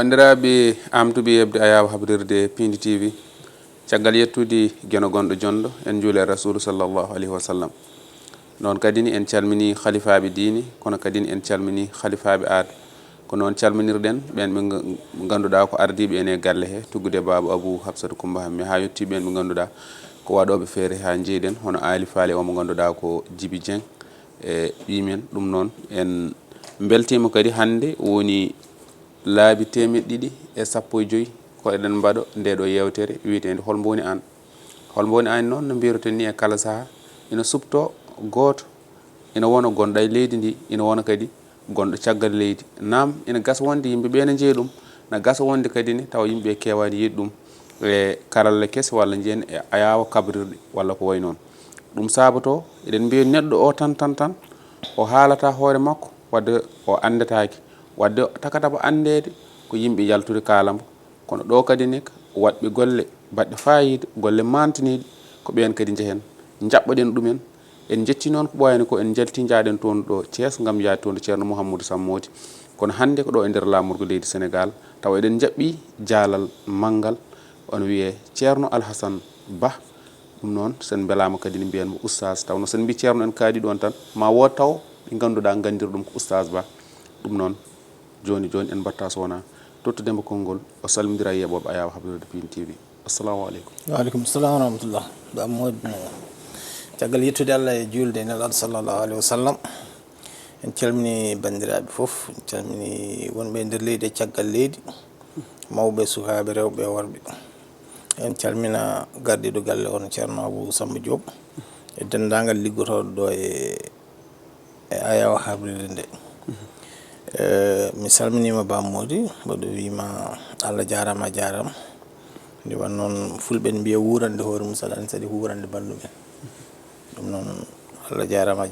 bandiraɓe amtuɓe yebde ayawa habrirde Pindi TV caggal yettude geno gonɗo jondo en juule rasulu sallallahu alayhi wa sallam noon kadini en calmini khalifaɓe diini kono kadini en calmini khalifaɓe aada ko noon calminirɗen ɓen ɓe ganduɗa ko ardiɓe ene galle he tuggude baba Abou Habsatou Coumba Hammi ha yetti ɓen ɓe ganduɗa ko waɗoɓe feere ha jeeɗen hono Ali Faali omo ganduɗa ko Djiby Dieng e ɓimen ɗum noon en beltima kadi hande woni laabi 215 ko eɗen mbaɗo ndeɗo yewtere witende holmo woni an noon no mbiruten ni e kala saaha ina supto goto ina wona gonɗo e leydi ndi ina wona kadi gonɗo caggal leydi nam ina gasa wonde yimɓeɓe ne jeeyi ɗum na gasa wonde kadi ni taw yimɓe kewani yiide ɗum e karalla kesse walla jeen e ayawa kabrirɗe walla ko way noon ɗum sabato eɗen mbiya neɗɗo o tan o haalata hoore makko wadde o andetake wadde takata ko andede ko yimɓe yaltude kalamo kono ɗo kadi ni waɗɓe golle baɗɗe fayida golle mantiniɗe ko ɓen kadi jehen jaɓɓoɗen ɗumen en jetti noon ko ɓoyani ko en jalti jaaɗen toon ɗo Thiès gam yaade toon ceerno Mouhamadou Sammody kono hande ko ɗo e nder lamorgo leydi Sénégal taw eɗen jaɓɓi jaalal manggal on wiye ceerno Alhassane Ba ɗum noon sen belama kadi ne mbiyanmo oustaz tawno sen mbi ceerno en kaadi ɗon tan ma wod taw ɓe ganduɗa gandir ɗum ko oustaz Ba ɗum noon joni en batta sowona tottudemo konngol o salmodira e yeɓoɓe ayawa habrirde Pindi TV assalamu aleykum. Waaleykum salam wa rahmatullah. Ba Modou caggal yettude Allah e julde e nelaɗo sallallahu alayhi wa sallam en calmini bandiraɓe foof en calmini wonɓe e nder leydi e caggal leydi mawɓe sukaɓe rewɓe worɓe en calmina gardiɗo galle on ceerno Abou Samba Diop e dendagal liggotoɗo ɗo e ayawa habrirde nde mi salminima Ba Mody mboɗo wima Allah jarama ndi wan noon fulɓe ne mbiya wurande hoore mum saɗa saɗi wurande ballumen ɗum noon Allah jarama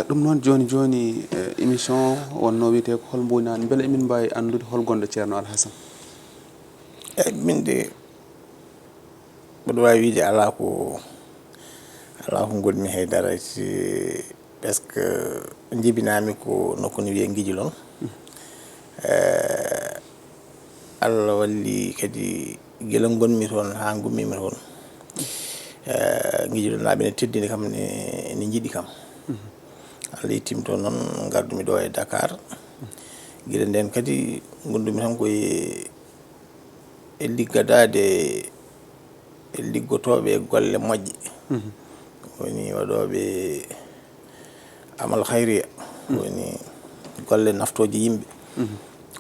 ɗum noon joni émission wonno wiyete ko hol mbonani beele emin mbawi andude hol gonɗo ceerno Alhassane min de mboɗo wawi wiide ala ko gonmi haydara par ce que jibinami ko nokku no wiye Guijilon Allah walli kadi guila gonmi toon ha gummimi toon Guijilon naaɓe ne teddini kam ne jiiɗi kam Allah yettim toon noon gardumi ɗo e Dakar guila nden kadi gondumi tan koye e liggadade e liggotoɓe e golle moƴƴe woni waɗoɓe amal hayriya woni golle naftoje yimɓe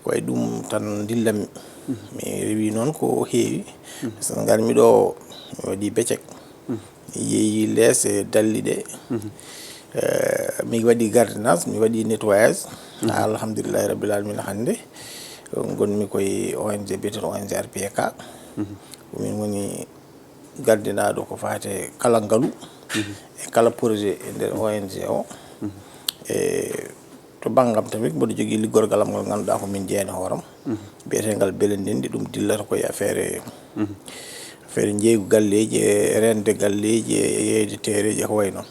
koye ɗum tan dillanmi mi rewi noon ko heewi par ce que garmi ɗo mi waɗi becek mi yeeyi less e dalli ɗe mi waɗi gardiennage mi waɗi nettoyage alhamdulillahi rabbil alamina hande gonmi koye ONG biyeteɗo ONG RPK min woni gardinaɗo ko fate kala ngaalu e kala projet e nder ONG o e to banggam tamit mboɗo jogui liggorgal am ngol ganduɗa ko min jeeyani hooram biyetegal Belendendi ɗum dillata koye affaire jeygu galleji e rende galleji e yeyde tereji e ko way noon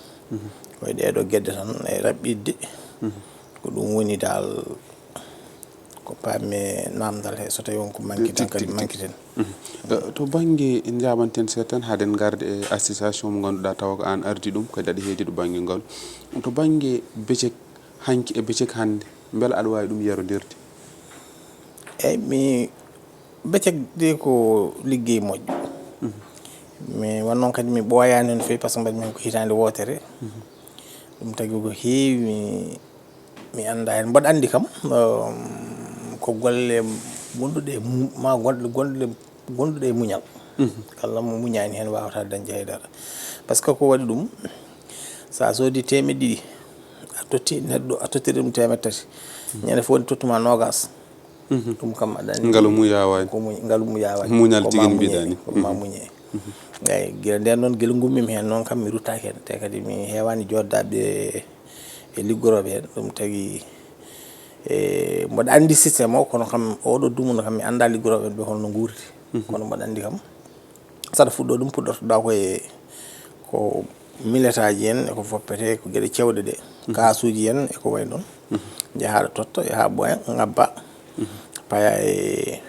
koye ɗeɗo guedde tan e raɓɓidde ko ɗum woni dal ko pamme namdal he so tawi wonko manque tan kadi manque ten to banggue jamanten seeɗa tan haden garde e association mo ganduɗa tawa ko an ardi ɗum kadi aɗa heedi ɗo banggue ngol to banggue becek hanki e becek hande beela aɗa wawi ɗum yarodirde eyyi mi becek de ko liggey moƴƴo mi wan noon kadi mi ɓooyani no fewi par ce que mbaɗi min ko hitande wotere ɗum tagui ko heewi mi anda hen mboɗo andi kam ko golle gonɗuɗe ma gonɗuɗe e muñal kala mo muñani hen wawata dañde haydara par ce que ko waɗi ɗum sa soodi 200 a totti neɗɗo a tottiri ɗum 300 ñande fo tottuma nogas ɗum kam aɗa andi ngaalu mu yawani ko ngaalu mu yawani muñal tigui mbiɗani ko ma muñe eyyi guila nden noon guila gummimi hen noon kam mi ruttaki hen te kadi mi hewani joddade e liggoroɓe hen ɗum tagui mboɗo andi systéme o kono kam oɗo dumuno kam mi anda liggoroɓe ɓe holno guurti kono mboɗo andi kam saɗa fuɗɗo ɗum puɗɗortoɗa koye ko milletaji en eko foppete ko gueɗe cewɗe ɗe kasuji en eko way noon jaaha totta yaha ɓooya ngabba paya e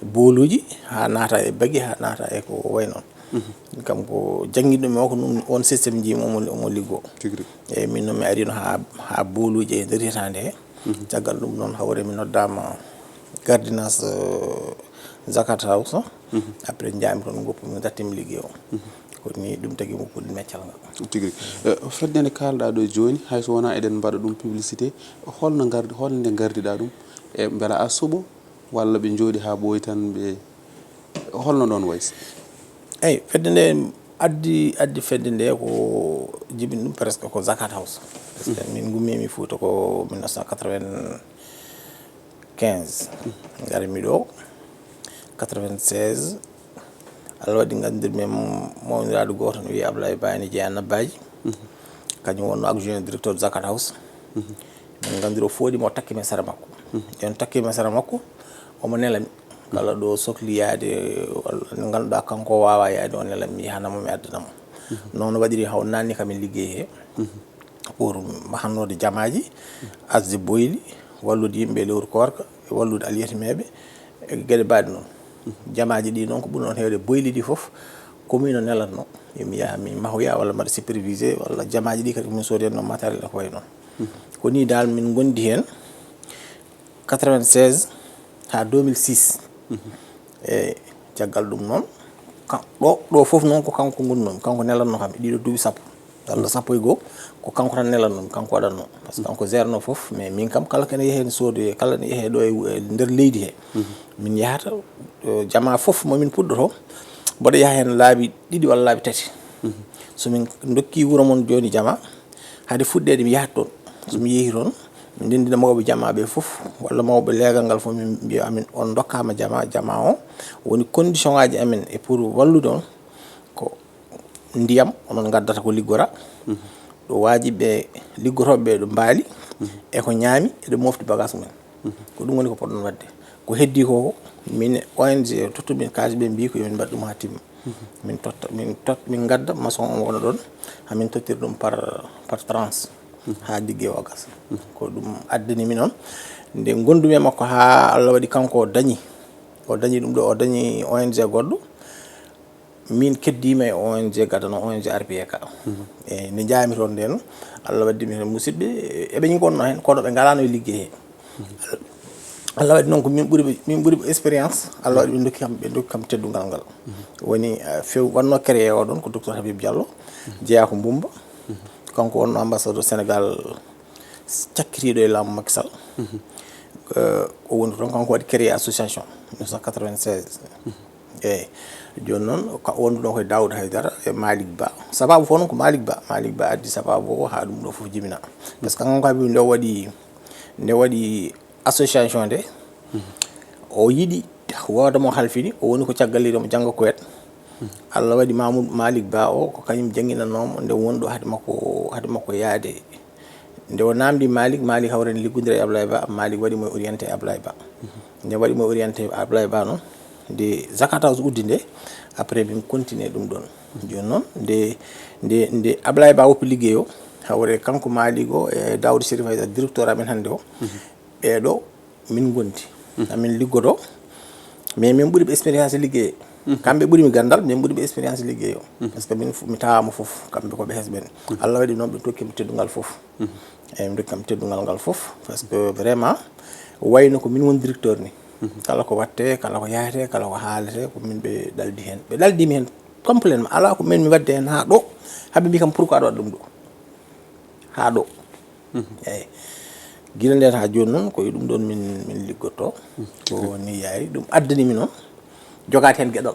booluji ha naata e baggi ha naata e ko way noon kam ko jangguiɗo mi o ko ɗum on systéme ji omo liggo eyyi min noon mi arino ha booluji e nder hitande he caggal ɗum noon hawre mi noddama gardinas zakat house après jaami toon goppumi dattimi liggey o ko ni ɗum tagui mo puɗɗi meccal ngal tigui fedde nde kalɗa ɗo joni hayso wona eɗen mbaɗa ɗum publicité holnde gardiɗa ɗum e beela a suuɓo walla ɓe jooɗi ha ɓooyi tan ɓe holno ɗon waysi eyyi fedde nde addi fedde nde ko jibini ɗum presque ko zakat house parce que min gummimi Fouta ko 1995 garmi ɗo 96 Allah waɗi gandirmi mawniraɗo goto no wiye Ablaye Bani Jeeya Nabbaji kañum wonno adjoint directeur zakat house min gandiro foɗimo takkimi sara makko jon takkimi sara makko omo nelami kala ɗo sohli yaade walla ganduɗa kanko wawa yaade o nelami mi yahanamo mi addanamo noon waɗiri haw nanni kamin liggey he pour mahannode jamaji asde boyli wallude yimɓe lewru korka e wallude aliyetimeɓe e gueɗe mbaɗe noon jamaji ɗi noon ko ɓuri noon hewde boyli ɗi foof commune o nelatno yomi yaha mi mahoya walla mbaɗa supervisé walla jamaji ɗi kadi komin soodi no matériel e ko way noon ko ni dal min gondi hen 96 ha 2006 e caggal ɗum noon ɗo foof noon ko kanko gonnomi kanko nelatno kam e ɗiɗo duuɓi sappo walla sappo e goho ko kanko tan nelatnomi kanko waɗatno par ce que kanko gérno foof mais min kam kala kene yeehe soodi kala ne yeehe ɗo e nder leydi he min yahata jama foof momin puɗɗoto mboɗo yaha hen laabi ɗiɗi walla laabi tati somin dokki wuuro moon joni jama haade fuɗɗede mi yahat toon somi yeehi toon min ndendina mawɓe jamaɓe foof walla mawɓe leegal ngal foof min mbiya amin on dokkama jama o woni condition ngaji amen e pour wallude on ko ndiyam onon gaddata ko liggora ɗo wajiɓe liggotoɓeɓe ɗo mbaali eko ñaami eɗo mofti bagage mumen ko ɗum woni ko poɗɗon wadde ko heddi ko min ONG tottumin kaji ɓe mbi ko yomin mbaɗ ɗum ha timma min gadda maçon o wona ɗon hamin tottira ɗum par tranche ha ligguey o gasa ko ɗum addani mi noon nde gondumi e makko ha Allah waɗi kanko o dañi ɗum ɗo o dañi ONG goɗɗo min keddima e ONG gadano ONG RPK e nde jaami toon nden Allah waddi mi hen musidɓe eɓe gonno hen kono ɓe galano e liggey he Allah waɗi noon ko min ɓuuri expérience Allah waɗi ɓe dokki kam teddugal ngal woni few wanno créé o ɗon ko docteur Habib Diallo jeeya ko Mbumba kanko wonno ambassadeur Sénégal cakkitiɗo e laamu Macky Sall o woni toon kanko waɗi créé association 1996 eyyi joni noon wondu ɗon koye Daoud Haydara e Malick Ba sababu fof noon ko Malick Ba addi sababu o ha ɗum ɗo foof jibina par ce que kanko abi nde waɗi association nde o yiɗi wodamo halfini o woni ko caggalliɗomo jangga koyet Allah waɗi Malick Ba o ko kañum jangguinanomo nde wonɗo haade makko yaade nde o namdi Malick hawrani liggudira e Ablaye Ba Malick waɗi moye orienté Ablaye Ba nde waɗi moye orienté Ablaye Ba noon nde zakat house uddi nde après min continue ɗum ɗon joni noon nde Ablaye Ba woppi liggey o hawre kanko Malick o e Daoud Chérif Aïdara directeur amen hannde o ɓeɗo min gondi amin liggoto mais min ɓuuriɓe expérience liggey kamɓe ɓuurimi gandal min ɓuuriɓe expérience liggey o par ce que mi tawama foof kamɓe koɓe hesɓen Allah waɗi noon ɓe dokkimi teddugal foof eyyi mi dokkami teddugal ngal foof par ce que vraiment wayno ko min woni directeur ni kala ko watte kala ko yahete kala ko haalete ko min ɓe ɗaldi hen ɓe ɗaldimi hen complètement ala ko min mi wadde hen ha ɗo haɓe mbi kam pourquoi aɗa waɗa ɗum ɗo ha ɗo eyyi guila nden ha joni noon koye ɗum ɗon min liggotto ko ni yaari ɗum addanimi noon jogade hen gueɗal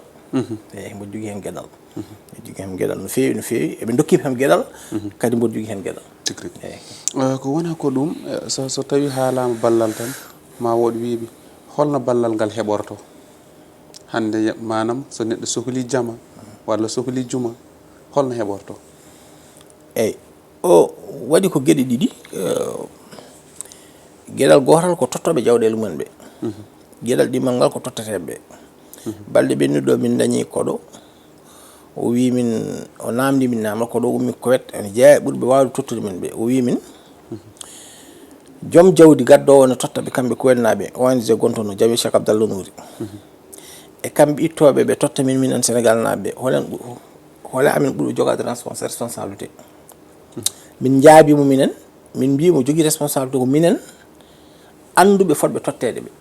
eyyi mboɗo jogui hen gueɗal mboɗo jogui hen gueɗal no fewi eɓe dokkimi hen gueɗal kadi mboɗo jogui hen gueɗal eyyi ko wona ko ɗum so tawi haalama ballal tan ma woɗ wiiɓe holno ballal ngal heɓorto hande manam so neɗɗo sohli jama walla sohli juma holno heɓorto eyyi o waɗi ko gueɗe ɗiɗi gueɗal gotal ko tottoɓe jawɗele mumen ɓe gueɗal ɗimmal ngal ko totteteɓe balɗe ɓennuɗo min dañi koɗo o wi min o namdi min namda koɗo ummi kowet ene jeeya ɓurɓe wawde tottude men ɓe o wi min joom jawdi gaddowo no totta ɓe kamɓe kuwelnaɓe ONG gontono jawi Cheikh Abdallah Nouri e kamɓe ittoɓe ɓe totta min minen Sénégal naɓe hole amin ɓuuri jogade responsabilité min jaabimo minen min mbimo jogui responsabilité ko minen anduɓe fotɓe tottede ɓe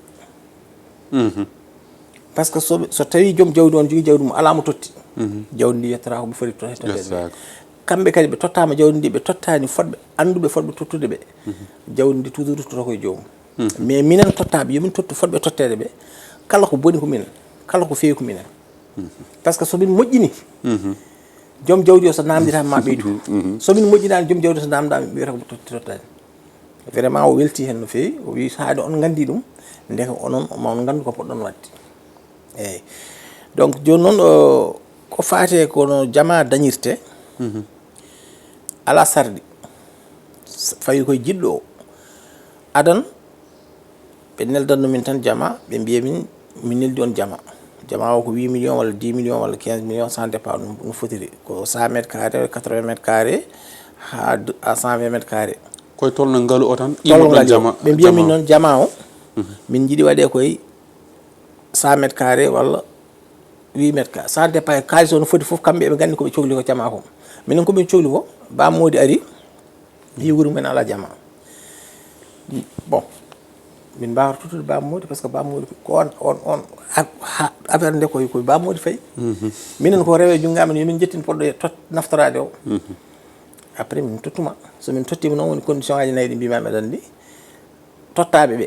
par ce que so tawi joom jawdi on jogui jawdi mum alamo totti jawdi ndi yettata koɓe foti tottede kamɓe kadi ɓe tottama jawdi ndi ɓe tottani fotɓe anduɓe fotɓe tottude ɓe jawdi ndi toujours totta koye joomum mais minen tottaɓe yomin tottu fotɓe tottede ɓe kala ko boni ko minen kala ko fewi ko minen par ce que somin moƴƴini joom jawdi o so namditama ma ɓeydu somin moƴƴinani joom jawdi o so namdami ɓe wiyata ko tottani vraiment o welti hen no fewi o wi haade on gandi ɗum ndeka onon maon gandu ko poɗɗon wadde eyyi donc joni noon ko fate kono jama dañirte ala sardi fawi koye jiɗɗo o adan ɓe neldanno min tan jama ɓe mbiya min neldi on jama o ko 8 millions walla 10 millions walla 15 millions sans départ no fotiri ko 100 mètres carré 80 mètres carré ha 120 mètres carré koye tolno ngaalu o tan ɗon jama ɓe mbiya min noon jama o min jiiɗi waɗe koye 100 mètres carré walla 8 mètres carré sans départ kalis o no foti foof kamɓe ɓe gandi koɓe cohli ko jama ko minen komin cohli ko Ba Mody ari wi wuuro men ala jama bon min mbawata tottude Ba Mody par ce que Ba Mody ko on affaire nde koye Ba Mody fayi minen ko rewe jungamen yomin jettin poɗɗo naftorade o après min tottuma somin tottima noon woni condition aji nayyi ɗi mbimami aɗa andi tottaɓe ɓe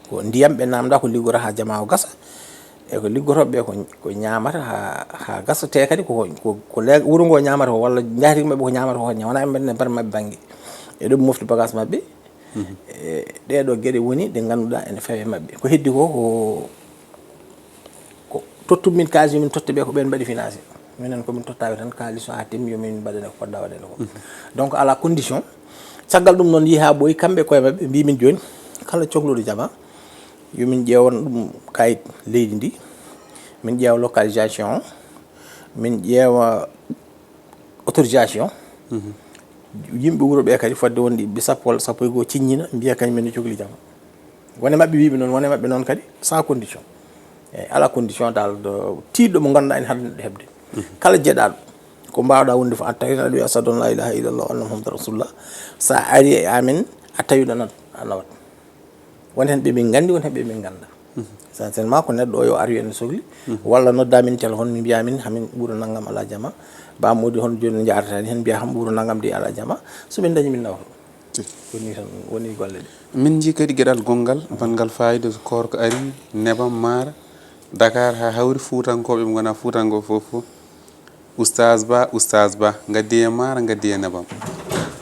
ko ndiyam ɓe namda ko liggora ha jama o gasa e ko liggotoɓe ko ñamata ha gasa te kadi ko wuuro ngo ñamata ko walla jahati mabɓe ko ñamata ko wona ɓe bar mabɓe banggue e ɗum mofti bagage mabɓe ɗeɗo gueɗe woni ɗe ganduɗa ene fewe mabɓe ko heddi ko tottum min kalis yomin totta ɓe ko ɓen mbaɗi financé minen komin tottaɓe tan kalis o ha temmi yomin mbaɗane ko poɗɗa waɗene ko donc à la condition caggal ɗum noon yiha ɓooyi kamɓe koye mabɓe mbimin joni kala cohluɗo jama yomin ƴeewon ɗum kayit leydi ndi min ƴeewa localisation min ƴeewa autorisation yimɓe wuuro ɓe kadi fodde wonde ɓe sappo walla sappo e goho ciññina mbiya kañumen ne cohli jama wone mabɓe wiɓe noon wone mabɓe noon kadi sans condition eyyi ala condition dal tiɗɗo mo ganduɗa ene haɗa neɗɗo heɓde kala jeeɗaɗo ko mbawɗa wonde fo a tawi aɗa wiya ashhadu an la ilaha illallah wa anna muhammadan rasulullah sa ari e amen a tawiɗo nan a nawat won hen ɓe min gandi won hen ɓe min ganda essentiellement ko neɗɗo o yo aru ene sohli walla noddamin téléphone mi mbiyamin hamin ɓuuro naggam ala jama Ba Mody hono joni jaratani hen mbiya ham ɓuuro naggam de ala jama somin dañi min nawata woni tan woni golle ɗe min jii kadi gueɗal gongal banggal fayida korko ari nebam maara Dakar ha hawri fuutankoɓe ɓe gona fuutanko foof oustaz Ba gaddi e maara gaddi e nebam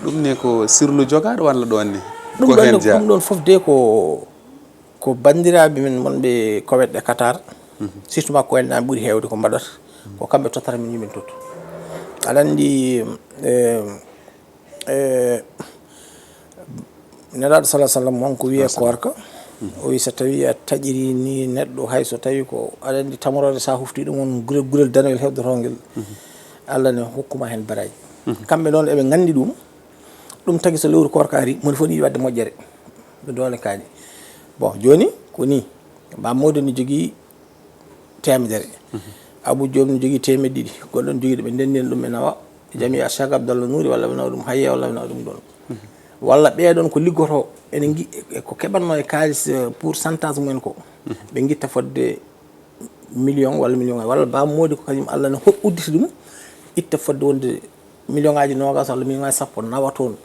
ɗum ne ko sirlu jogaɗo walla ɗon ni ko hen jaa ɗum ɗon foof de ko bandiraɓe min wonɓe koweɗɗe Qatar surtout makko en an ɓuuri hewde ko mbaɗata ko kamɓe tottata min yumin tottu aɗa andi nelaɗo salah sallam wonko wiye korka o wi so tawi a taƴiri ni neɗɗo hayso tawi ko aɗa andi tamorode sa hufti ɗum on gurel danoyel heɓdotongel Allah ne hokkuma hen baraji kamɓe noon eɓe gandi ɗum tagui so lewru korka ari moni fof yiɗi wadde moƴƴere ɓe doole kaani bon joni ko ni Ba Mody ne jogui temedere Abou Diop ne jogui temedde ɗiɗi goɗɗo ne jogui ɓe ndendin ɗum ɓe nawa jami Cheikh Abdallah Nouri walla ɓe nawa ɗum Hayya walla ɓe nawa ɗum ɗon walla ɓeɗon ko liggoto ene ko keɓatno e kalis pourcentage mumen ko ɓe guitta fodde million walla million walla Ba Mody ko kañum Allah ne uddita ɗum itta fodde wonde million ngaji nogas walla million ngaji sappo nawa toon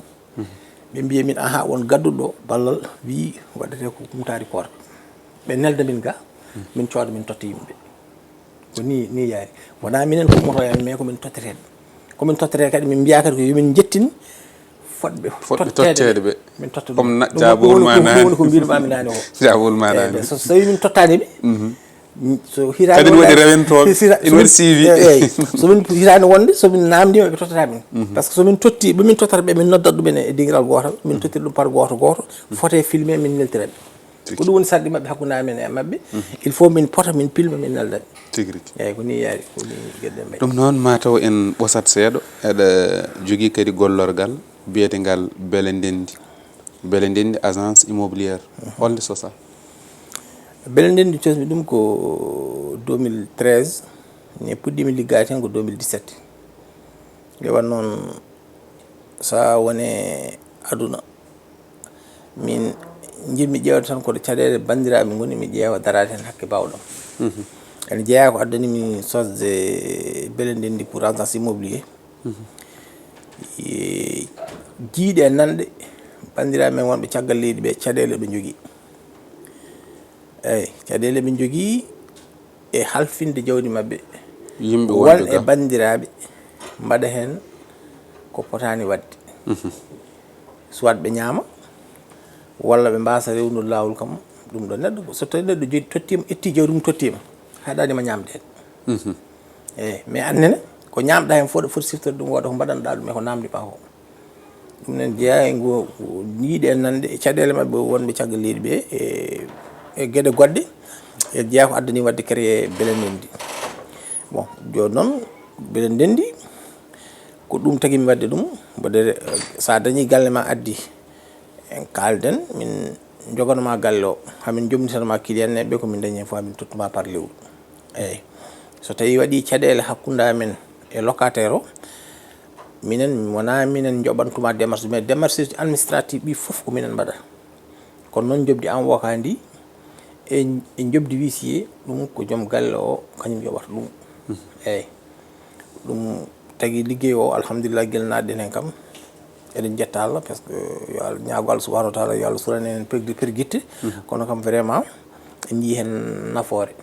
ɓe mbiya min aha won gadduɗo ballal wi waɗete ko kumtari korka ɓe nelda min ga min cooda min totta yimɓe ko ni yaari wona minen ko moto en mais komin tottere kadi min mbiya kadi ko yomin jettin fodɓe tottede ɓe min totta ɗum jabol woni ko mbirmami nani o jabol maɗa so tawi min tottani ɓe so hirani waɗi rewentoɓe ina waɗi suivi eyyi somin hirani wonde somin namdima ɓe tottata min par ce que somin totti ɓemin tottata ɓe min noddat ɗumen e dinguiral gotal min tottiri ɗum par goto fote filmé min neltiraɓe ko ɗum woni sarɗi mabɓe hakkude amen e mabɓe il faut min pota min pilma min neldaɓe tigui eyyi ko ni yaari ko ni gueɗe mbaɗi ɗum noon mataw en ɓosat seeɗa eɗa jogui kadi gollorgal biyetegal beele ndendi beele ndenndi agence immobiliére holde sosa beele ndenndi cosmi ɗum ko 2013 ne puɗɗimi liggaade hen ko 2017 nde wan noon sa wone aduna min jiɗmi ƴeewde tan koɗo caɗeele banndiraaɓe ngoni mi ƴeewa darade hen hakke bawɗam ene jeeya ko addani min sosde beele ndenndi pour agence immobilier jiiɗe e nanɗe banndiraaɓe men wonɓe caggal leydi ɓe caɗeele ɓe jogii eyi caɗeele ɓe jogii e halfinde jawdi maɓɓe yimɓe won e banndiraaɓe mbaɗa heen ko potaani waɗde soit ɓe ñaama walla ɓe mbasa rewnude laawol kam ɗum ɗo neɗɗo so tawi neɗɗo joni tottima etti jawdi mum tottima haɗanima ñamde hen eyi mais annene ko ñamɗa hen fof ɗo foti siftorde ɗum wooda ko mbaɗanɗa ɗum e ko namdi ma ko ɗum nen jeeya e ngo yiiɗi e nande e caɗele mabɓe wonɓe caggal leydi ɓe e gueɗe goɗɗe e jeeya ko addani wadde créé beele ndenndi bon joni noon beele ndenndi ko ɗum tagui mi wadde ɗum mbaɗe sa dañi galle ma addi en kalden min jogonoma galle o hamin jomnitanma client neɓe komin dañi hen fof hamin tottuma par lewru eyyi so tawi waɗi caɗele hakkude amen e locataire o minen wona minen joɓantuma démarche mais démarche administrative ɗi foof ko minen mbaɗa kono noon jobdi avocat ndi e jobdi huissier ɗum ko joom galle o kañum yoɓata ɗum eyyi ɗum tagui ligguey o alhamdulillah guel naɗɗen hen kam eɗen jetta Allah par ce que yo Allah ñaago Allah subahanahu wa taala yo Allah surani en perguitte kono kam vraiment en jii hen nafoore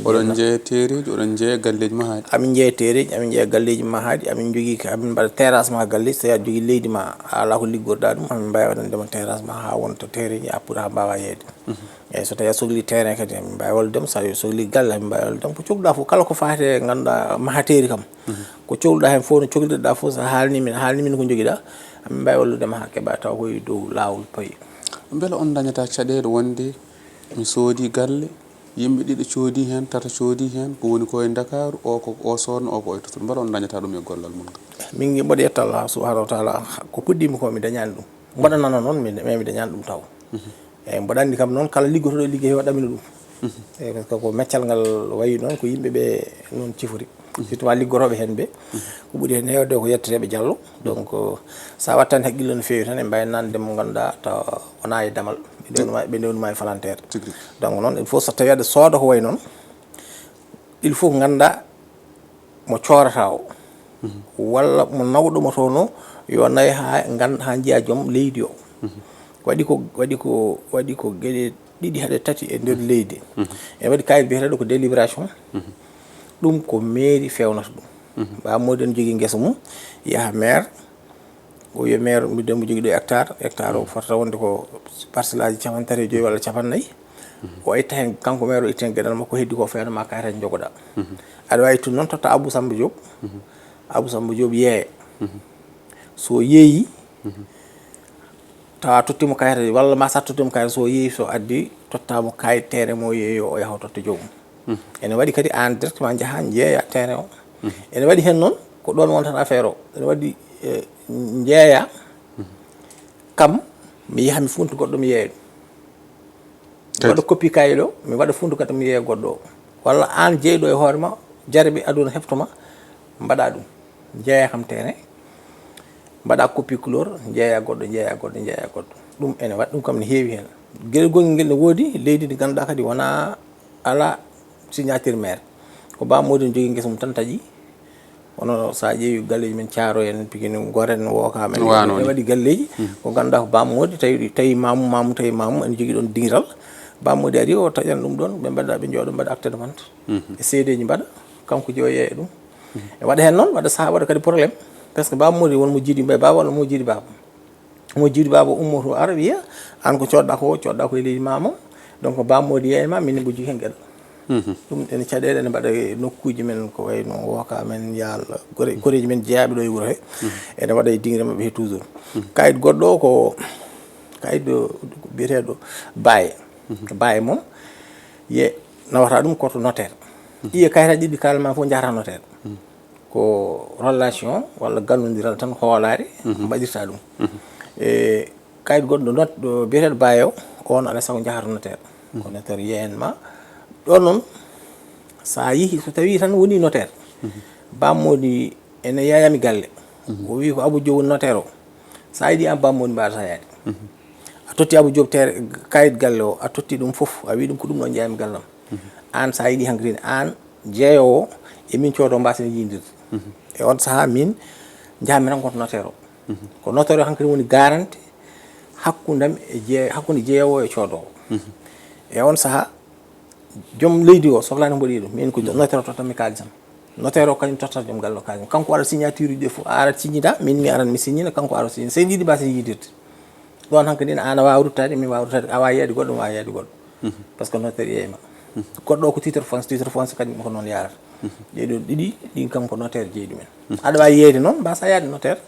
oɗon jeeya tereji oɗon jeeya galleji ma haaɗi amin jeeya tereji amin jeeya galleji ma haaɗi amin jogui amin mbaɗa terrassement galleji so tawi aɗa jogui leydi ma ala ko liggorɗa ɗum amin mbawi waɗandema terrassement ha wonta tereji pour ha mbawa yeeyde eyyi so tawi a sohli terrain kadi amin mbawi waldemo sa sohli galle amin mbawi waldemo ko cohluɗa foof kala ko fate ganduɗa mahateri kam ko cohluɗa hen foof no cohliɗa foof so haalni min ko joguiɗa amin mbawi walludema ha keeɓa taw koye dow lawol paayi beele on dañata caɗele wonde mi soodi galle yimɓe ɗiɗo coodi hen tata coodi hen ko woni ko e Dakar o ko o sodno o ko e toton mbaɗa on dañata ɗum e gollal mum min mbaɗa yetta Allah subahanahu wa taala ko puɗɗimi ko mi dañani ɗum mbaɗanano noon mi dañani ɗum taw eyyi mbaɗa andi kam noon kala liggotoɗo ligguey o ɗamina ɗum eyyi par ce que ko meccal ngal wayi noon ko yimɓeɓe noon cifori surtout ma liggoroɓe hen ɓe ko ɓuuri hen hewde ko yetteteɓe Diallo donc sa wattani haqqille no fewi tan e mbawi nande mo ganduɗa taw wona e damal ɓe ndewnuma e falantere donc noon il faut so tawi aɗa sooda ko way noon il faut ganda mo corata o walla mo nawɗomo toon o yo nawi ha jiiya joom leydi o waɗi ko gueɗe ɗiɗi haɗe tati e nder leydi ene waɗi kayit biyeteɗo ko délibération ɗum ko mairie fewnata ɗum mbamodi en jogui guesa mum yaaha maire o wiya maire mbiɗen mo jogui ɗo hectare o fotata wonde ko parcelle aji 35 walla 40 o itta hen kanko maire o itta hen gueɗal makko heddi ko fewnama kayitaji jogoɗa aɗa wawi tun noon totta Abou Samba Diop Abou Samba Diop yeeya so yeeyi tawa tottimo kayitaji walla ma sa tottimo kayitaji so yeeyi so addi tottamo kayit terrain mo yeeyo o yaha totta joomum ene waɗi kadi an directement jaaha jeeya terrain o ene waɗi hen noon ko ɗon wontan affaire o ene waɗi jeeya kam mi yaha mi funta goɗɗo mi yeeya ɗum mi waɗa copie kayit o mi waɗa funtu kadi mi yeeya goɗɗo o walla an jeyɗo e hoorema jarabi aduna heftoma mbaɗa ɗum jeeya kam terrain mbaɗa copie couleur jeeya goɗɗo ɗum ene waɗi ɗum kam ne heewi hen gueɗel gonguel nguel ne woodi leydi ndi ganduɗa kadi wona ala signature maire ko bamodi ne jogui guesa mum tan taaƴi hono sa ƴeewi galleji men Thiaro en Pikine Goren Wokam en ene waɗi galleji ko ganduɗa ko bamodi tawi mamum ene jogui ɗon dingital bamodi ari o taƴan ɗum ɗon ɓe mbaɗa ɓe jooɗo mbaɗa acte de vente e seedeji mbaɗa kanko jo yeeya ɗum e waɗa hen noon waɗa saaha waɗa kadi probléme par ce que bamodi wonmo jiiɗi baba walla mo jiiɗi baba mo jiiɗi baba ummoto ara wiya an ko coɗɗa ko e leydi mamam donc bamodi yeeyma min mbo jogui hen gueɗal ɗum ene caɗele ene mbaɗa nokkuji men ko wayno Woka men yaal koreji men jeeyaɓe ɗo e wuuro he ene waɗa e dinguere mabɓe he toujours kayit goɗɗo o ko kayit biyeteɗo baye moom ye nawata ɗum koto notaire ɗiye kayitaji ɗiɗi kalma fof jahata notaire ko relation walla gallodiral tan hoolare mbaɗirta ɗum e kayit goɗɗo not ɗo biyeteɗo bayo on alay sago jahata notaire ko notaire yeyenma ɗon noon sa yihi so tawi tan woni notaire bammodi ene yayami galle o wi ko Abou Diop woni notaire o sa yiɗi an bammodi mbawata yaade a totti Abou Diop tere kayit galle o a totti ɗum foof a wi ɗum ko ɗum ɗon jeeyami gallam an sa yiɗi hankkadine an jeeyowo e min coodo mbasen yidirde e on saaha min jahami tan koto notaire o ko notaire o hankkadi woni garante hakkudam e hakkude jeeyowo e coodowo e on saaha joom leydi o sohlani mboɗi ɗum min ko notaire o tottanmi kaalisam notaire o kañum tottata joom galle o kaalisam kanko waɗa signature uji ɗi fof a arat signita min mi aran mi signina kanko ara signina sen ɗiɗi mbasen yidirde ɗon hankkadi an a wawa ruttade min wawa ruttade a wawi yeyde goɗɗo mi wawi yeyde goɗɗo par ce que notaire yeyma goɗɗo o ko titre foncier kadi ko noon yarata ɗeɗo ɗiɗi ɗin kam ko notaire jeeyi ɗumen aɗa wawi yeyde noon mbasa yaade notaire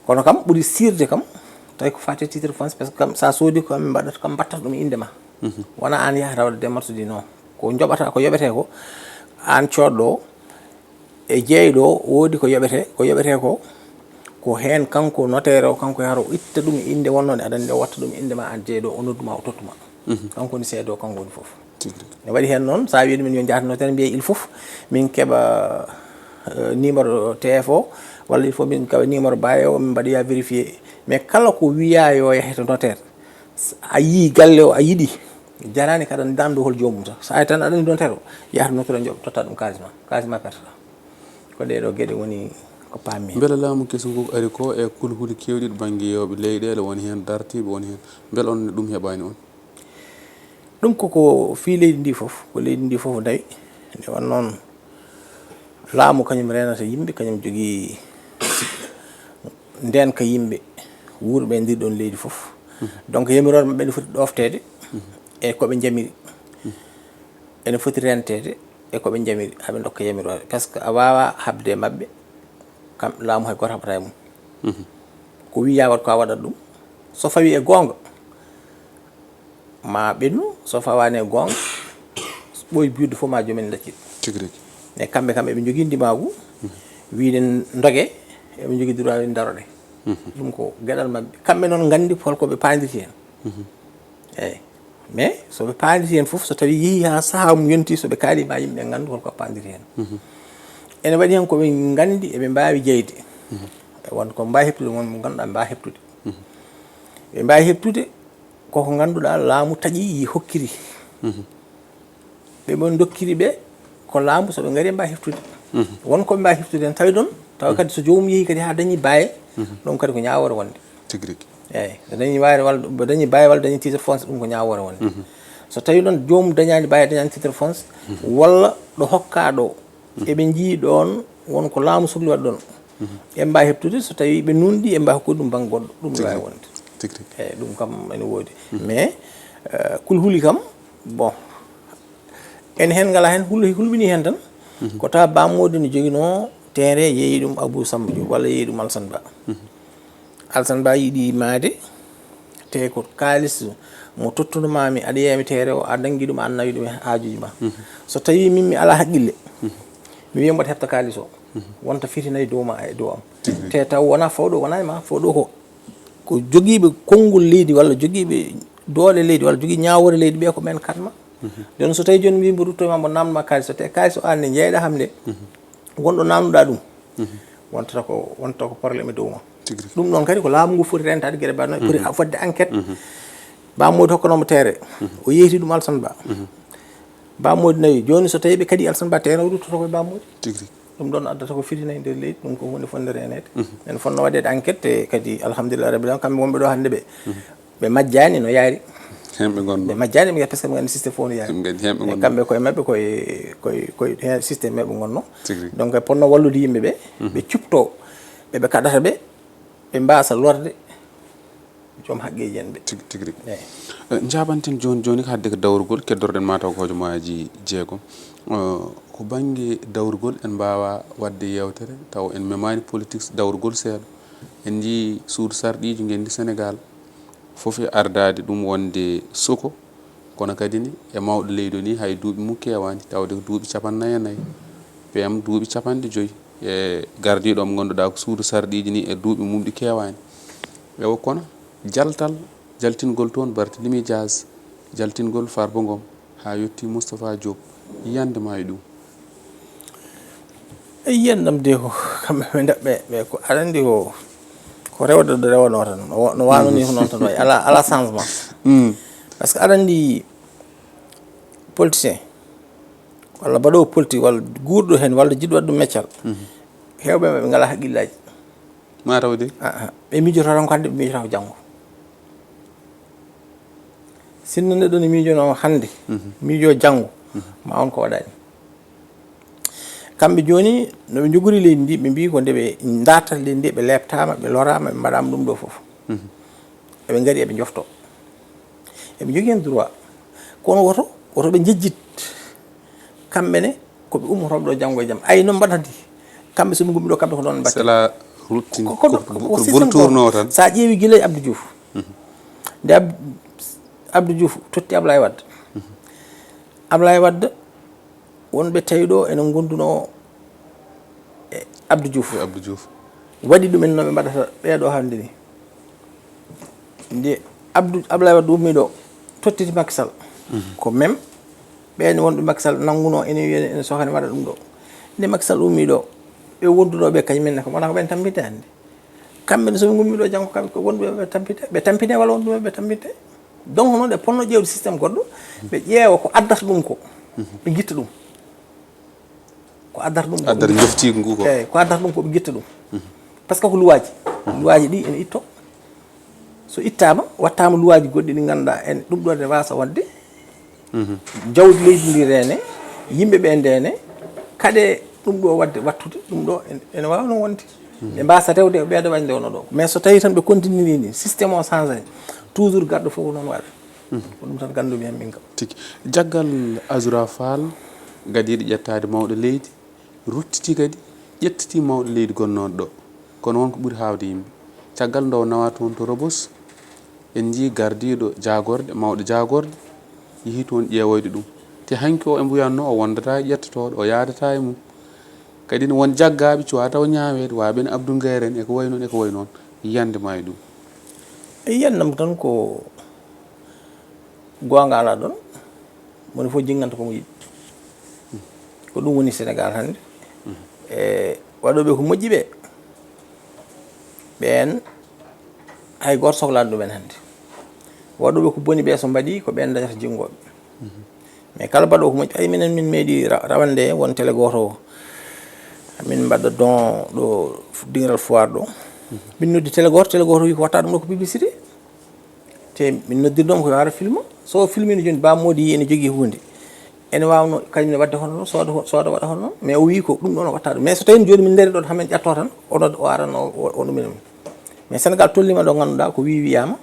kono kam ɓuuri sirde kam tawi ko fate titre foncier par ce que kam sa soodi ko min mbaɗata kam mbattata ɗum inde ma wona an yahata waɗa démarche di non ko joɓata ko yoɓete ko an coɗɗo e jeeyɗo woodi ko yoɓete ko hen kanko notaire o kanko yahata o itta ɗum inde wonnode aɗa andi o watta ɗum inde ma an jeeyɗo o nodduma o tottuma kanko woni seedo kanko woni foof ne waɗi hen noon sa wi ɗumen yo jahata notaire mbiye il faut min keeɓa numéro TF o walla il faut min keeɓa numéro bayo o min mbaɗoya vérifié mais kala ko wiya yo yahe to notaire a yi galle o a yiɗi jarani kada damdo hol jomum tan sa tan aɗani notaire o yahata notaire o jooɓa totta ɗum kaalisma pertata ko ɗeɗo gueɗe woni ko pammi beele laamu keso ngu ari ko e kulhuli kewɗi ɗo banggue yewɓe leyɗele woni hen dartiɓe woni hen beele on ɗum heɓani on ɗum koko fi leydi ndi foof ko leydi ndi foof dawi nde wan noon laamu kañum renata yimɓe kañum jogui ndenka yimɓe wuurɓe ndir ɗon leydi foof donc yamiroɓe mabɓe ne foti ɗoftede e koɓe jamiri ene foti rentede e koɓe jamiri haɓe dokka yamiroɓe par ce que a wawa habde mabɓe kam laamu hay goto haɓata e mum ko wiya wat ko a waɗat ɗum so fawi e gonga ma ɓennu so fawani e gonga ɓooyi biwde fof ma joomen laccit tigui e kamɓe kam eɓe jogui ndimagu wiide dogue eɓe jogui droit wi daroɗe ɗum ko gueɗal mabɓe kamɓe noon gandi holkoɓe padirti hen eyyi mais soɓe padirti hen foof so tawi yeehi ha saaha mum yonti soɓe kaalima yimɓe gandu holko padirti hen ene waɗi hen koɓe gandi eɓe mbawi jeyde e wonde ko mbawi heptude won mo ganduɗa mbawi heptude ɓe mbawi heptude koko ganduɗa laamu taaƴi yi hokkiri ɓe mon dokkiri ɓe ko laamu soɓe gaari mbawi heftude wonkoɓe mbawi heftude hen tawi ɗon tawa kadi so jomum yeehi kadi ha dañi baye ɗum kadi ko ñawore wonde tigui eyyi so dañi wayre walla dañi baye walla dañi titre foncier ɗum ko ñawore wonde so tawi ɗon jomum dañani baye dañani titre foncier walla ɗo hokka ɗo eɓe jii ɗon wonko laamu sohli waɗ ɗon ɓe mbawi heptude so tawi ɓe nunɗi e mbawi hokkude ɗum banggue goɗɗo ɗum ne wawi wonde eyyi ɗum kam ene woodi mais kulhuli kam bon en hen ngala hen hulɓini hen tan ko tawa bammodi ne joguino terrain yeeyi ɗum Abou Samba Diop walla yeeyi ɗum Alassane Ba Alassane Ba yiiɗi maade te ko kalis mo tottunumami aɗa yeyami terrain o a dangui ɗum an nawi ɗum e hajuji ma so tawi min mi ala haqqille mi wiya mbaɗa hefta kalis o wonta fitinayi dow ma e dow am te taw wona fawɗo wona e ma fawɗo ko joguiɓe konngol leydi walla joguiɓe doole leydi walla jogui ñawore leydi ɓe ko ɓen katma joni so tawi joni mbimo ruttoyma mbo namdoma kalis o te kalis o an ne jeyɗa ham nde gonɗo namduɗa ɗum wonta ko probléme e dow ma ɗum noon kadi ko laamu ngu foti rentade gueɗe mbaɗ noon foti fodde enquête bamodi hokkanomo terre o yeyti ɗum Alassane Ba bamodi nawi joni so tawi ɓe kadi Alassane Ba terre o ruttoto koye bamodi ɗum ɗon addata ko fitina e nder leydi ɗum ko hunde fonde renede en fonno waɗede enquête e kadi alhamdulillah rabbil alamin kamɓe wonɓe ɗo hannde ɓe majjani no yaari hemɓe gonno ɓe majjani par ce que ɓe gandi systéme fof no yaari kamɓe koye mabɓe koye hen systéme meɓe gonno donc e ponno wallude yimɓe ɓe ɓe cupto ɓeɓe kaɗata ɓe ɓe mbasa lorde joom haqqeji en ɓe tigui jaɓanten joni ko hadde ko dawrugol keddorɗen mataw ko hojomaji jeegom ko banggue dawrugol en mbawa wadde yewtere taw en memani politique dawrugol seeɗa en jii suudu sarɗiji gendi Sénégal foof e ardade ɗum wonde soko kono kadi ni e mawɗo leydi o ni hay duuɓi mum kewani tawde ko duuɓi 49 PM duuɓi 50 e gardiɗo mo ganduɗa ko suudu sarɗiji ni e duuɓi mum ɗi kewani ewo kono jaltingol toon Barthélémy Dias jaltingol Farba Ngom ha yetti Moustapha Diop yiyande ma e ɗum. e yiyandam de ko kamɓe ɓe daɓɓe ɓe ko aɗa andi ko rewde ɗo rewano tan no wano ni ko noon tan wayi ala changement. Par ce que aɗa andi politicien walla mbaɗowo politique walla guurɗo hen walla jiɗɗo waɗɗum meccal hewɓe ɓe ngala haqqillaji mataw de ɓe miijoto tan ko hande ɓe miijota ko janggo. sinno neɗɗo ne miijono hande miijo janggo ma on ko waɗani. kamɓe joni noɓe jogori leydi ndi ɓe mbi ko nde ɓe dartata leydi ndi ɓe lebtama ɓe lorama ɓe mbaɗama ɗum ɗo foof eɓe gaari eɓe jofto eɓe jogui hen droit kono woto ɓe jejjit kamɓene koɓe ummotoɓe ɗo janggo e jaam ay noon mbaɗati kamɓe soɓe gummi ɗo kamɓe ko ɗon mbatte ko voltourno tan. sa ƴeewi guila e Abdou Diouf nde Abdou Diouf totti Ablaye Wade Ablaye Wade wonɓe tawi ɗo ene gonduno e Abdou Diouf waɗi ɗumen noɓe mbaɗata ɓeeɗo hande ni nde Ablaye Wade ummi ɗo tottiti Macky Sall ko même ɓen wonɓe Macky Sall nanguno ene wiya ene sokane waɗa ɗum ɗo nde Macky Sall ummi ɗo ɓe wondunoɓe kañumenne ko wona ko ɓen tampinte hande kamɓe ne soɓe gummi ɗo janggo kamɓe ko wonɓe ɓe tampine walla wonɗumen ɓe tampinte. donc noon ɗe ponno ƴewde systéme goɗɗo ɓe ƴeewa ko addata ɗum ko ɓe guitta ɗum ko addata ɗum addata joftigu ngu ko eyyi ko addata ɗum ko ɓe guitta ɗum par ce que ko luwaji ɗi ene itto so ittama wattama luwaji goɗɗi ɗi ganduɗa en ɗum ɗo ne wasa wadde jawdi leydi ndi rene yimɓeɓe ndene kaaɗe ɗum ɗo wadde wattude ɗum ɗo ene wawa noon wonde ɓe mbasa rewde ɓeeɗo wañde wono ɗo mais so tawi tan ɓe continue ni systéme o changé toujours garɗo fof ko noon waɗa ko ɗum tan gandumi hen min kam tigi jaggal Azoura Fall gadiɗo ƴettade mawɗo leydi ruttiti kadi ƴettiti mawɗo leydi gonnoɗo ɗo kono wonko ɓuuri hawde yimɓe caggal nde o nawa toon to Rebos en jii gardiɗo jagorde mawɗo jagorde yeehi toon ƴeewoyde ɗum te hanki o e mbuyanno o wondata ƴettotoɗo o yadata e mum kadi ne won jaggaɓe cuwa taw ñawede waɓen Abdou Nguer en eko way noon yiyande ma e ɗum. yiyandam tan ko gonga ala ɗon moni fof jinganta komo yiɗi ko ɗum woni Sénégal hande e waɗoɓe ko moƴƴi ɓe ɓen hay goto sohlani ɗumen hande waɗoɓe ko boni ɓe so mbaɗi ko ɓen dañata jingoɓe mais kala mbaɗo ko moƴƴi ay minen min meeɗi rawande won télé goto min mbaɗa don ɗo dingiral foire ɗo min noddi télé goto wi ko watta ɗum ɗo ko publicité te min noddirɗom ko wara film so filmini joni bamodi yi ene jogui hunde ene wawno kañumne wadde hono noon sooda waɗa hono noon mais o wi ko ɗum ɗon o watta ɗum mais so tawi joni min daari ɗon hamin ƴatto tan o arano o ɗumina min mais Sénégal tollima ɗo ganduɗa ko wiyama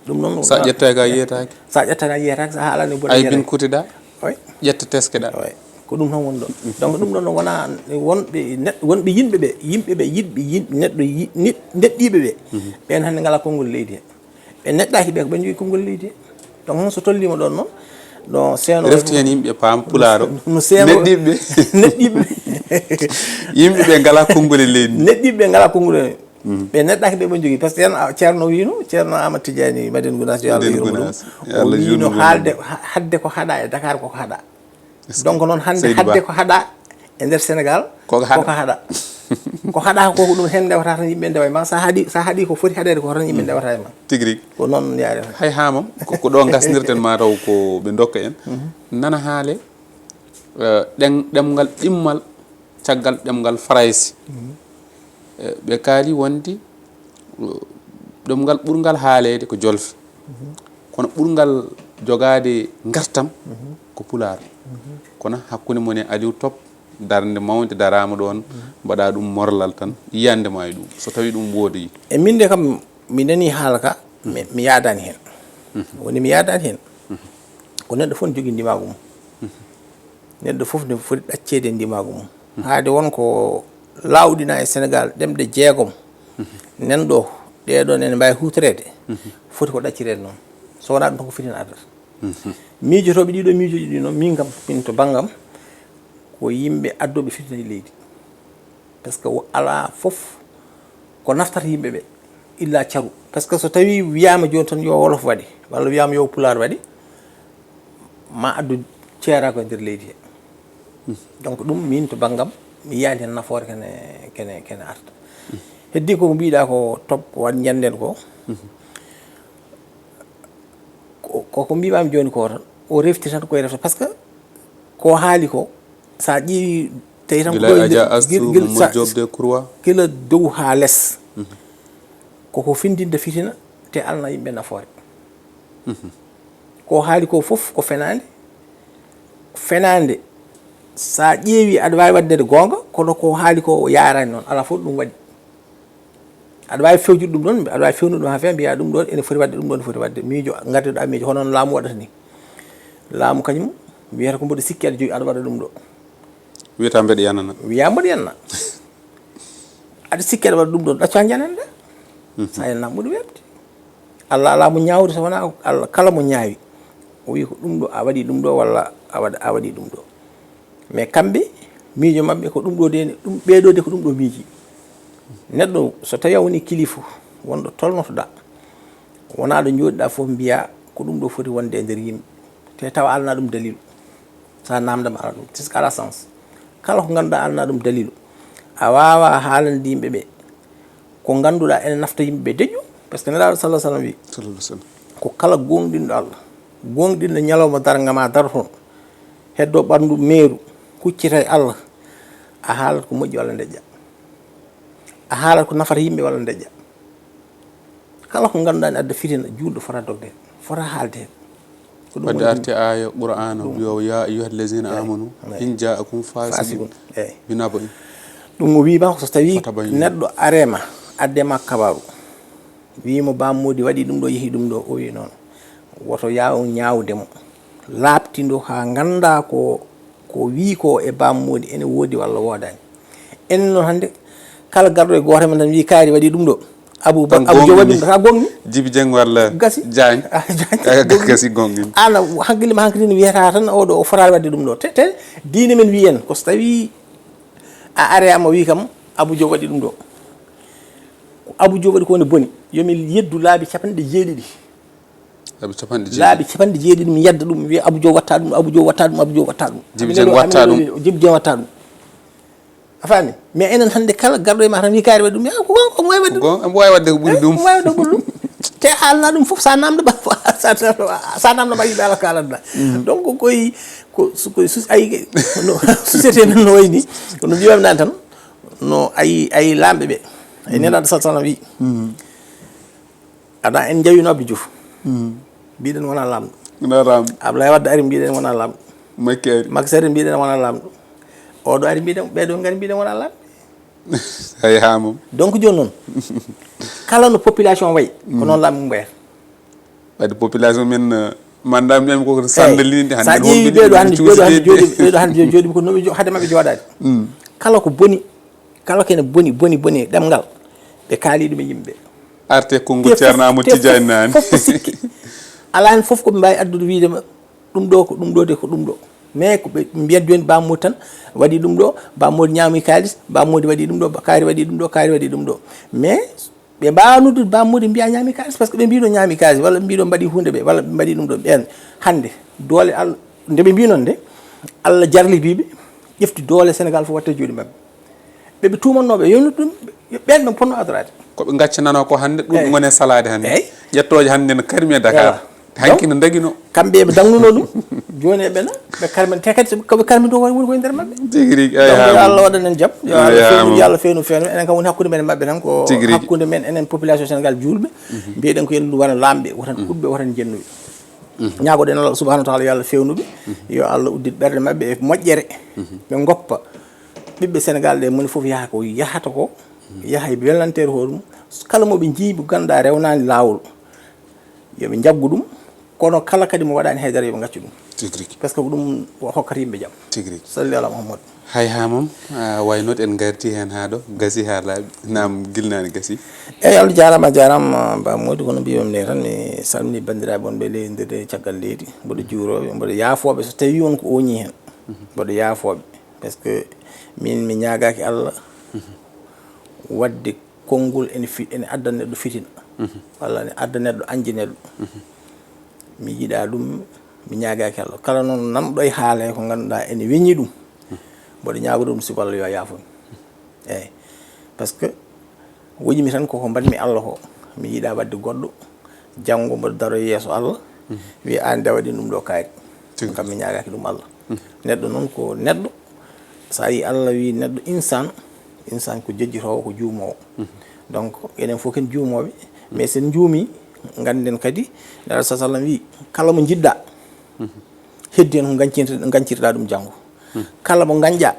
ɗum noon sa ƴettaki a yiyataki sa ƴettaki a yiyataki sa haalani boɗo ay bin kutiɗa ƴetta teskeɗa ko ɗum tan woni ɗon donc ɗum ɗon wona wonɓe yimɓeɓe yiɗɓe neɗɗo neɗɗiɓe ɓe ɓen hannde ngala konngol leydi he ɓe neɗɗaki ɓe ko ɓen jogui konngol leydi he donc noon so tollima ɗon noon no seeno refti hen yimɓe paam pulaaro no seeno neɗɗiɓe yimɓeɓe ngala konngol e leydi neɗɗiɓe ngala konngol ɓe neɗɗaki ɓe ɓen jogui par ce que ceerno wino ceerno Amadou Tidiani Madine Gounass yo Allah yurmo ɗum o wino hadde ko haɗa e Dakar koko haɗa donc noon hande hadde ko haɗa e nder Sénégal koko haɗa ko haɗa koko ɗum hen ndewata tan yimɓe ndewa ma sa haaɗi ko foti haɗede ko tan yimɓe ndewata e ma tigui rigui ko noon yaari hay hamam ko ɗo gasdirten mataw ko ɓe dokka en nana haale ɗemgal ɗimmal caggal ɗemgal faraysi ɓe kaali wondi ɗemgal ɓurgal haalede ko jolfe kono ɓurgal jogade gartam ko pulaar kono hakkude mon e Aliou Top darde mawde darama ɗon mbaɗa ɗum morlal tan yiyande ma e ɗum so tawi ɗum woodi e min de kam mi nani haala ka mi yaadani hen woni mi yaadani hen ko neɗɗo fof ne jogui ndimagu mum neɗɗo fof ne foti ɗaccede ndimagu mum haade wonko lawɗina e Sénégal ɗemɗe jeegom nanɗo ɗeɗon ene mbawi hutorede foti ko ɗaccirede noon so wona ɗum tan ko fitina addata miijotoɓe ɗiɗo miijoji ɗi noon min kam min to banggam ko yimɓe addoɓe fitina e leydi par ce que ala foof ko naftata yimɓeɓe illa caru par ce que so tawi wiyama joni tan yo wolof waɗi walla wiyama yo pular waɗi ma addu ceerako e nder leydi he donc ɗum min to banggam mi yiyani hen nafoore kene arta heddi koko mbiɗa ko top wat janden koko mbimami joni ko tan o refti tan koye refta par ce que ko haali ko sa ƴeewi tawi tan gila dow ha less koko findinde fitina te alna yimɓe nafoore ko haali ko fof ko fenande sa ƴeewi aɗa wawi waddede gonga kono ko haali ko yarani noon ala fof ɗum waɗi aɗa wawi fewjude ɗum ɗon aɗa wawi fewnude ɗum ha feewa mbiya ɗum ɗon ene foti wadde ɗum ɗon ene foti wadde miijo gardiɗo a miijo hono laamu waɗata ni laamu kañum wiyata ko mboɗo sikki aɗa jogi aɗa waɗa ɗum ɗo wiyata mbeɗa yanana wiya mboɗo yanna aɗa sikki aɗa waɗa ɗum ɗon ɗacca janande sa yanna mboɗo webde allah ala mo ñawde so wona allah kala mo ñaawi o wi ko ɗum ɗo a waɗi ɗum ɗo walla a waɗi ɗum ɗo mais kamɓe miijo mabɓe ko ɗum ɗo de ɗum ɓeeɗo de ko ɗum ɗo miiji neɗɗo so tawi a woni kilifu wonɗo tolnotoɗa wona ɗo jooɗiɗa fof mbiya ko ɗum ɗo foti wonde e nder yimɓe te tawa alana ɗum dalilu sa namdama ala ɗum tis ala sens kala ko ganduɗa alana ɗum dalilu a wawa haalande yimɓeɓe ko ganduɗa ene nafta yimɓeɓe deƴƴu par ce que nelaɗo sallah sallam wi ko kala gonɗinɗo Allah gonɗinɗo ñalawma dargama dar toon heddo ɓandu meeru huccita e Allah a haalat ko moƴƴi walla deƴƴa a haalat ko nafata yimɓe walla deƴƴa kala ko ganduɗa ne adda fitina julɗo fota dogde fota haalde hen wadde arti aya qur'an o yo ya ayyuha allazina amanu in ja'akum fasiqun binaba'in ɗum o wima so tawi neɗɗo arema addema kabaru wimo bammodi waɗi ɗum ɗo yeehi ɗum ɗo o wi noon woto yaw ñawdemo labtindo ha ganda ko wi ko e bammodi ene woodi walla wodani enen noon hande kala garɗo e goto men tan wi kaari waɗi ɗum ɗo abou jo waɗi ɗum ta gonɗi jibi jeng walla gasi diagne gasi gonɗi ana hakkille ma hankkadi ne wiyata tan oɗo o fotani wadde ɗum ɗo te diine men wiyen ko so tawi a areyama wi kam abou jo waɗi ɗum ɗo abou jo waɗi kone boni yomi yeddu laabi capanɗe jeeɗiɗi laabi capanɗe jeeɗiɗi mi yedda ɗum mi wiya abou jo watta ɗum abou jo watta ɗum abou jo watta ɗum jibi jeng watta ɗum jibi jeng watta ɗum a faami mais enen hande kala garɗo e ma tan wi kaari waɗi ɗum ko gonga omo wawi wadde ɗum omo wawi wadde ko ɓuuri ɗum omo wawi wadde ko ɓuuri ɗum te haalna ɗum foof sa namdo sa namdo ba yimɓe ala ko alanɗa donc koye ayi no société men no wayni kono mbiwam nani tan no ayi lamɓe ɓe ay nelaɗo sa sallam wi aɗa en jawino Abdou Diouf mbiɗen wona lamɗo Abdoulaye Wade ari mbiɗen wona lamɗo Macky Sall mbiɗen wona lamɗo oɗo ari mbiɗen ɓeɗo gari mbiɗen wona lamɓe hay ha mom donc joni noon kala no population wayi ko noon lamɓe mbayata wadde population men manda mbiyan ko sandalinde hande sa ƴeewi ɓeɗo hande jooɗi ko noɓe haade mabɓe jooɗade kala ko boni kala kene boni ɗemgal ɓe kaali ɗum e yimɓeɓe arte konngol ceerno Amadou Tidiane nani fof ko sikki ala hen fof koɓe mbawi addude wiidema ɗum ɗo ko ɗum ɗo de ko ɗum ɗo mais ko ɓe mbiyat joni bammodi tan waɗi ɗum ɗo bammodi ñaami kalis bammodi waɗi ɗum ɗo kaari waɗi ɗum ɗo kaari waɗi ɗum ɗo mais ɓe mbawanude bammodi mbiya ñaami kalis par ce que ɓe mbino ñaami kalis walla ɓe mbiɗo mbaɗi hunde ɓe walla ɓe mbaɗi ɗum ɗo ɓen hande doole Allah nde ɓe mbinon nde Allah jarlibiɓe ƴefti doole Sénégal fof watte jooɗi mabɓe ɓeɓe tumannoɓe yonu ɗum ɓen ɓe ponno adorade koɓe gaccanano ko hande ɗum gone salade hande ƴettoje hande no karmi e Dakar hanki no daguino kamɓe ɓe dangnuno ɗum joni eɓena ɓe karmen te kadi koɓe karmi ɗo woni koye nder mabɓe tigui rigui donc Allah waɗan en jaam yo Allah feewnu enen kam woni hakkude men mabɓe tan ko hakkude men enen population Sénégal julɓe mbiyeɗen ko yendu wona lamɓe wotan ɗuɗɓe wotan jennuɓe ñagoɗen Allah subahanahu wa taala yo Allah fewnuɓe yo Allah uddit ɓerde mabɓe e moƴƴere ɓe goppa ɓiɓɓe Sénégal ɗe moni foof yaha ko yahata ko yaha e wellantere hoɗum kala moɓe jiiɓe ganduɗa rewnani lawol yoɓe jaggu ɗum kono kala kadi mo waɗani haydara yoɓe gaccu ɗum par ce que ko ɗum hokkata yimɓe jaam salli ala Mouhamadou hay ha moom waynot en garti hen ha ɗo gasi ha laaɓi nam guilnani gasi eyyi Allah jarama Ba Modou kono mbiyami ne tan mi salmini bandiraɓe wonɓe leydirde caggal leydi mboɗo juuroɓe mboɗo yaafoɓe so tawi won ko oñi hen mboɗo yaafoɓe par ce que min mi ñagaki Allah wadde konngol ene adda neɗɗo fitina walla ne adda neɗɗo anje neɗɗo mi yiɗa ɗum mi ñaagaki Allah kala noon nanɗo e haala ko ngannduɗaa ene weññi ɗum mboɗo ñaago ɗum siko Allah yo yaafon eeyi par ce que woƴimi tan koko mbaɗmi Allah ko mi yiɗa wadde goɗɗo janngo mboɗo daro e yeeso Allah wiya an nde waɗi ɗum ɗo kaari ɗum kam mi ñaagaki ɗum Allah neɗɗo noon ko neɗɗo so a yi Allah wi neɗɗo insan ko jejjitowo ko juumowo donc enen fof ken juumoɓe mais sen juumi ganden kadi nelaɗo sa sallam wi kala mo jiɗɗa heddi hen ko gancirɗa ɗum janggo kala mo gañƴa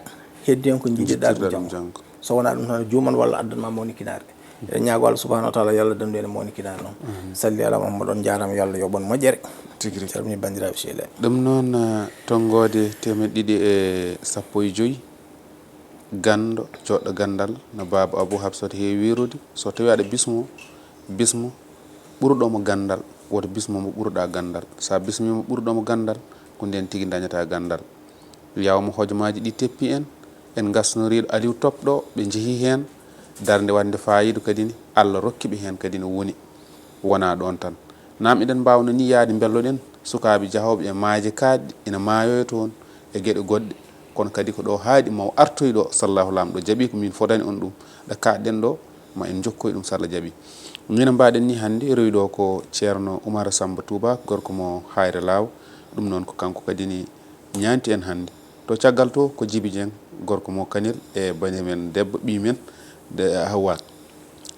heddi hen ko jiɗirɗa ɗum janggo so wona ɗum tan juuman walla addanma mawnikinare eɗen ñaago Allah subahanahu wa taala yo Allah dandu en mawnikinare noon salli ala Muhammad on jarama yo Allah yoɓon moƴƴere calmini bandiraɓe seeɗa ɗum noon tonggode 215 gando joɗɗo gandal no baba Abou Habsata heewi wirude so tawi aɗa bismo ɓurɗomo gandal woto bismo mo ɓurɗa gandal sa bismimo ɓurɗomo gandal ko nden tigui dañata gandal yawma hojomaji ɗi teppi en gasnoriɗo Aliou Top ɗo ɓe jeehi hen darde wande fayidu kadi ni Allah rokkiɓe hen kadi no woni wona ɗon tan nam eɗen mbawno ni yaade belloɗen sukaɓe jahoɓe e maaje kaɗɗe ina maayoyo toon e gueɗe goɗɗe kono kadi ko ɗo haaɗi maw artoyɗo sallahu lamɗo jaaɓi ko min fodani on ɗum ɗo kaɗɗen ɗo ma en jokkoy ɗum so Allah jaaɓi min mbaɗen ni hannde rewiɗo ko ceerno Oumar Samba Touba gorko mo hayre law ɗum noon ko kanko kadi ni ñanti en hannde to caggal to ko Djiby Dieng gorko mo Kanel e banimen debbo ɓimen de Hawa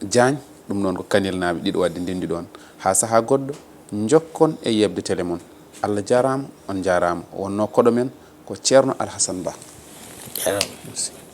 Diagne ɗum noon ko Kanel naɓe ɗiɗo wadde ndendi ɗon ha saaha goɗɗo jokkon e yebde télé mon Allah jarama on jarama wonno koɗo men ko ceerno Alhassane Ba. Jarama.